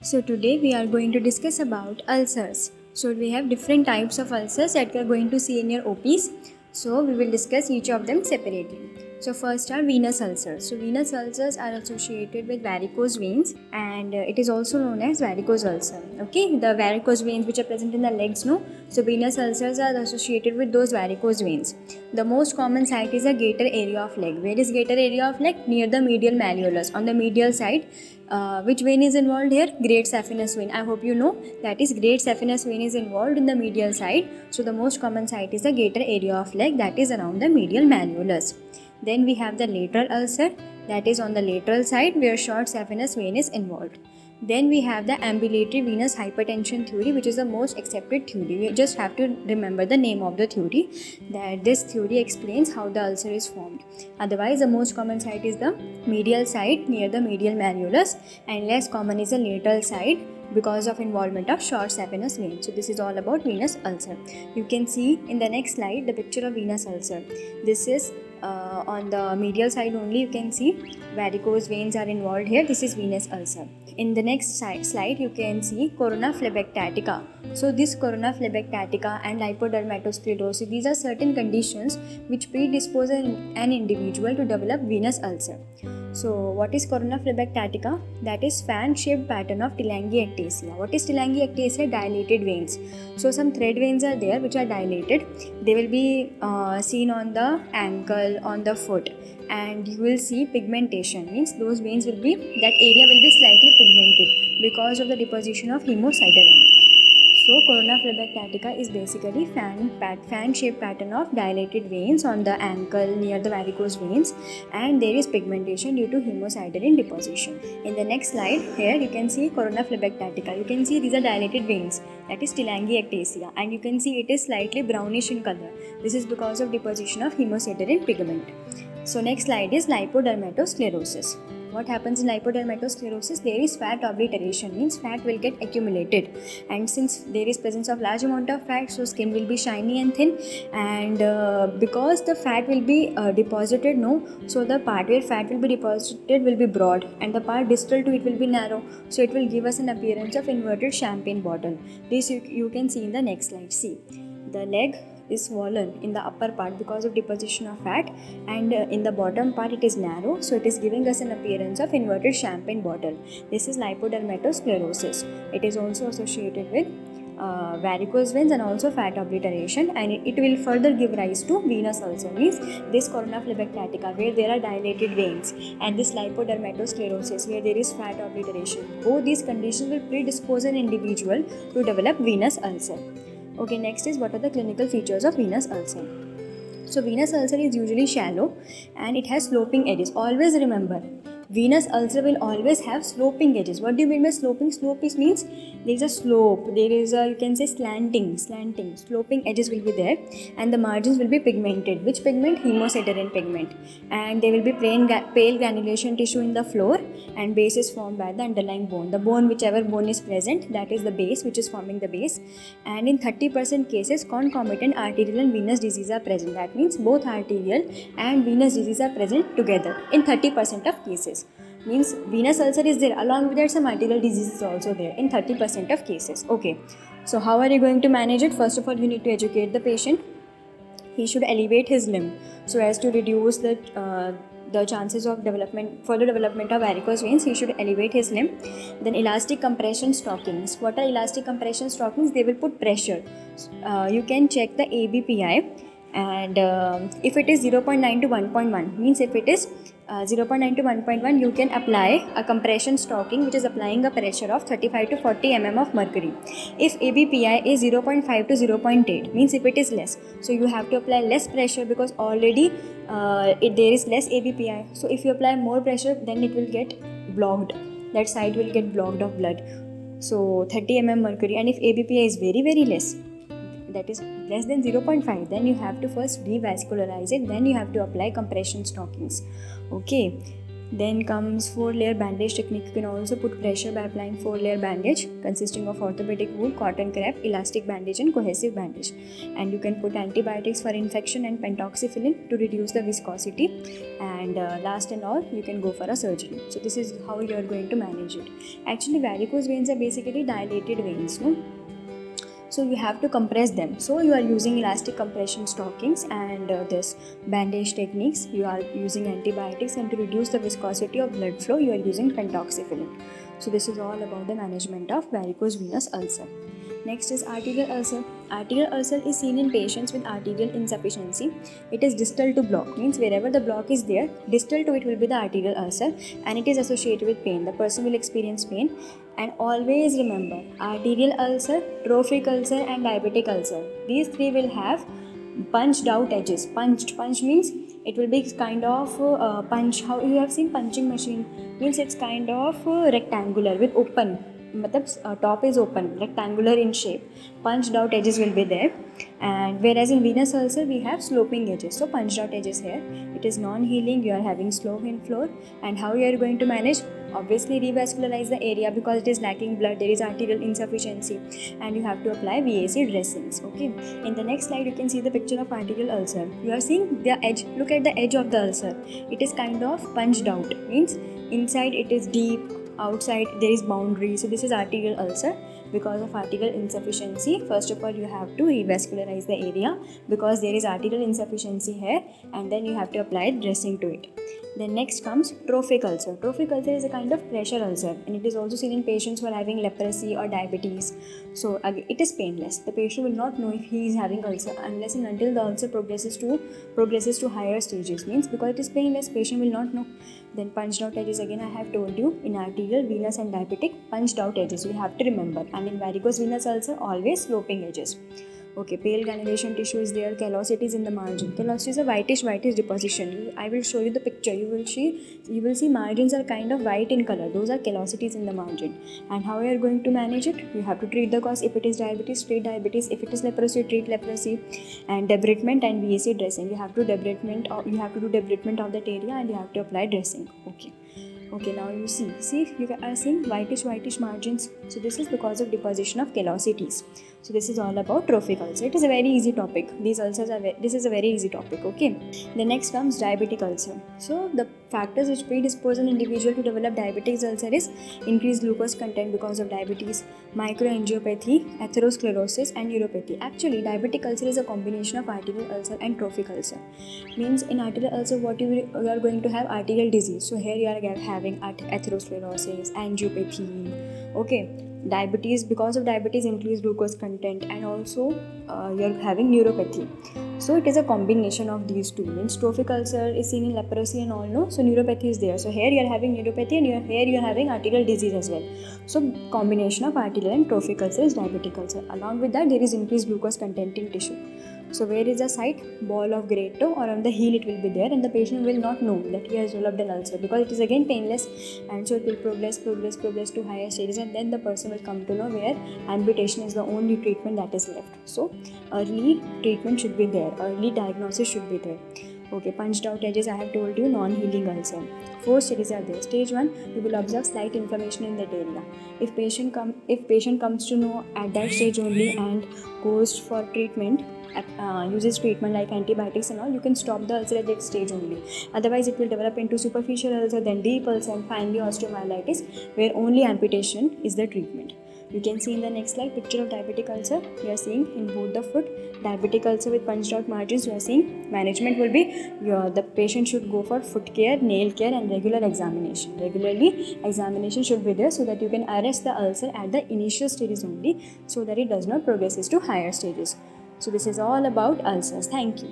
So today we are going to discuss about ulcers. So we have different types of ulcers that we are going to see in your OPs. So we will discuss each of them separately. So first are venous ulcers. So venous ulcers are associated with varicose veins and it is also known as varicose ulcer. Okay, the varicose veins which are present in the legs, no? So venous ulcers are associated with those varicose veins. The most common site is a gaiter area of leg. Where is gaiter area of leg? Near the medial malleolus, on the medial side. Which vein is involved here? Great saphenous vein. I hope you know that is great saphenous vein is involved in the medial side. So the most common site is the gaiter area of leg, that is around the medial malleolus. Then we have the lateral ulcer, that is on the lateral side where short saphenous vein is involved. Then we have the ambulatory venous hypertension theory, which is the most accepted theory. We just have to remember the name of the theory, that this theory explains how the ulcer is formed. Otherwise, the most common site is the medial side near the medial malleolus, and less common is the lateral side because of involvement of short saphenous vein. So this is all about venous ulcer. You can see in the next slide the picture of venous ulcer. This is on the medial side only. You can see varicose veins are involved here. This is venous ulcer. In the next slide you can see corona phlebistatica. So this corona phlebistatica and lipodermatosclerosis, these are certain conditions which predispose an individual to develop venous ulcer. So what is corona phlebistatica? That is fan-shaped pattern of telangiectasia. What is telangiectasia? Dilated veins. So some thread veins are there which are dilated. They will be seen on the ankle, on the foot, and you will see pigmentation. Means those veins will be, that area will be slightly pigmented because of the deposition of hemosiderin. So corona phlebistatica is basically fan-shaped pattern of dilated veins on the ankle near the varicose veins, and there is pigmentation due to hemosiderin deposition. In the next slide, here you can see corona phlebistatica. You can see these are dilated veins, that is telangiectasia, and you can see it is slightly brownish in color. This is because of deposition of hemosiderin pigment. So next slide is lipodermatosclerosis. What happens in lipodermatosclerosis? There is fat obliteration, means fat will get accumulated, and since there is presence of large amount of fat, so skin will be shiny and thin, and because the fat will be deposited, so the part where fat will be deposited will be broad and the part distal to it will be narrow, so it will give us an appearance of inverted champagne bottle. This you can see in the next slide. See, the leg is swollen in the upper part because of deposition of fat, and in the bottom part it is narrow, so it is giving us an appearance of inverted champagne bottle. This is lipodermatosclerosis. It is also associated with varicose veins and also fat obliteration, and it will further give rise to venous ulcer. Means this corona phlebistatica where there are dilated veins, and this lipodermatosclerosis where there is fat obliteration. Both these conditions will predispose an individual to develop venous ulcer. Okay, next is what are the clinical features of venous ulcer. So venous ulcer is usually shallow and it has sloping edges. Always remember, venous ulcer will always have sloping edges. What do you mean by sloping? Means there is a slope, there is a, you can say slanting, sloping edges will be there, and the margins will be pigmented. Which pigment? Hemosiderin pigment. And there will be pale granulation tissue in the floor, and base is formed by the underlying bone. The bone, whichever bone is present, that is the base which is forming the base. And in 30% cases, concomitant arterial and venous disease are present. That means both arterial and venous disease are present together in 30% of cases. Means venous ulcer is there, along with that some arterial disease is also there in 30% of cases. Okay, so how are you going to manage it? First of all, you need to educate the patient. He should elevate his limb so as to reduce the chances of further development of varicose veins. He should elevate his limb. Then elastic compression stockings. What are elastic compression stockings? They will put pressure. You can check the ABPI, and if it is 0.9 to 1.1, means if it is 0.9 to 1.1, you can apply a compression stocking which is applying a pressure of 35 to 40 mm of mercury. If ABPI is 0.5 to 0.8, means if it is less, so you have to apply less pressure because already there is less ABPI. So if you apply more pressure, then it will get blocked, that side will get blocked of blood. So 30 mm mercury, and if ABPI is very very less, that is less than 0.5, then you have to first revascularize it, then you have to apply compression stockings. Okay, Then comes 4-layer bandage technique. You can also put pressure by applying 4-layer bandage consisting of orthopedic wool, cotton crepe, elastic bandage and cohesive bandage. And you can put antibiotics for infection and pentoxifillin to reduce the viscosity. And last and all, you can go for a surgery. So this is how you are going to manage it. Actually, varicose veins are basically dilated veins, no? So you have to compress them. So you are using elastic compression stockings and this bandage techniques. You are using antibiotics, and to reduce the viscosity of blood flow, you are using pentoxifillin. So this is all about the management of varicose venous ulcer. Next is arterial ulcer. Arterial ulcer is seen in patients with arterial insufficiency. It is distal to block, means wherever the block is there, distal to it will be the arterial ulcer, and it is associated with pain. The person will experience pain. And always remember, arterial ulcer, trophic ulcer and diabetic ulcer. These three will have punched out edges. Punch means it will be kind of punch. How you have seen punching machine, means it's kind of rectangular with open. Top is open, rectangular in shape. Punched out edges will be there. And whereas in venous ulcer we have sloping edges. So punched out edges here. It is non-healing. You are having slow in flow. And how you are going to manage? Obviously revascularize the area because it is lacking blood. There is arterial insufficiency, and you have to apply VAC dressings. Okay. In the next slide, you can see the picture of arterial ulcer. You are seeing the edge. Look at the edge of the ulcer. It is kind of punched out. Means inside it is deep. Outside there is boundary. So this is arterial ulcer because of arterial insufficiency. First of all, you have to revascularize the area because there is arterial insufficiency here, and then you have to apply dressing to it. Then next comes trophic ulcer. Trophic ulcer is a kind of pressure ulcer, and it is also seen in patients who are having leprosy or diabetes. So it is painless. The patient will not know if he is having ulcer unless and until the ulcer progresses to higher stages. Means because it is painless, patient will not know. Then punched out edges, again I have told you, in arterial, venous and diabetic, punched out edges you have to remember. And in varicose venous ulcer, always sloping edges. Okay, pale granulation tissue is there, callosities in the margin. Callosity is a whitish deposition. I will show you the picture. You will see margins are kind of white in color. Those are callosities in the margin. And how you are going to manage it? You have to treat the cause. If it is diabetes, treat diabetes. If it is leprosy, treat leprosy. And debridement and VAC dressing. You have to do debridement of that area, and you have to apply dressing. Okay, now you see you are seeing whitish margins. So this is because of deposition of callosities. So this is all about trophic ulcer. It is a very easy topic. This is a very easy topic. Okay. The next comes diabetic ulcer. So the factors which predispose an individual to develop diabetic ulcer is increased glucose content because of diabetes, microangiopathy, atherosclerosis and neuropathy. Actually, diabetic ulcer is a combination of arterial ulcer and trophic ulcer. Means in arterial ulcer, what you are going to have arterial disease. So here you are having atherosclerosis, angiopathy. Okay. Diabetes, because of diabetes, increased glucose content, and also you're having neuropathy. So it is a combination of these two. Means trophic ulcer is seen in leprosy and all, no? So neuropathy is there. So here you're having neuropathy, and here you're having arterial disease as well. So combination of arterial and trophic ulcer is diabetic ulcer. Along with that, there is increased glucose content in tissue. So where is the site? Ball of great toe or on the heel it will be there, and the patient will not know that he has developed an ulcer because it is again painless, and so it will progress to higher stages, and then the person will come to know where amputation is the only treatment that is left. So early treatment should be there, early diagnosis should be there. Okay, punched out edges, I have told you, non-healing ulcer. 4 stages are there. Stage 1, you will observe slight inflammation in that area. If patient comes to know at that stage only and goes for treatment, uses treatment like antibiotics and all, you can stop the ulcer at that stage only. Otherwise, it will develop into superficial ulcer, then deep ulcer, and finally osteomyelitis, where only amputation is the treatment. You can see in the next slide picture of diabetic ulcer. We are seeing in both the foot diabetic ulcer with punched out margins. You are seeing management will be the patient should go for foot care, nail care, and regular examination. Regularly examination should be there so that you can arrest the ulcer at the initial stages only, so that it does not progress to higher stages. So this is all about ulcers. Thank you.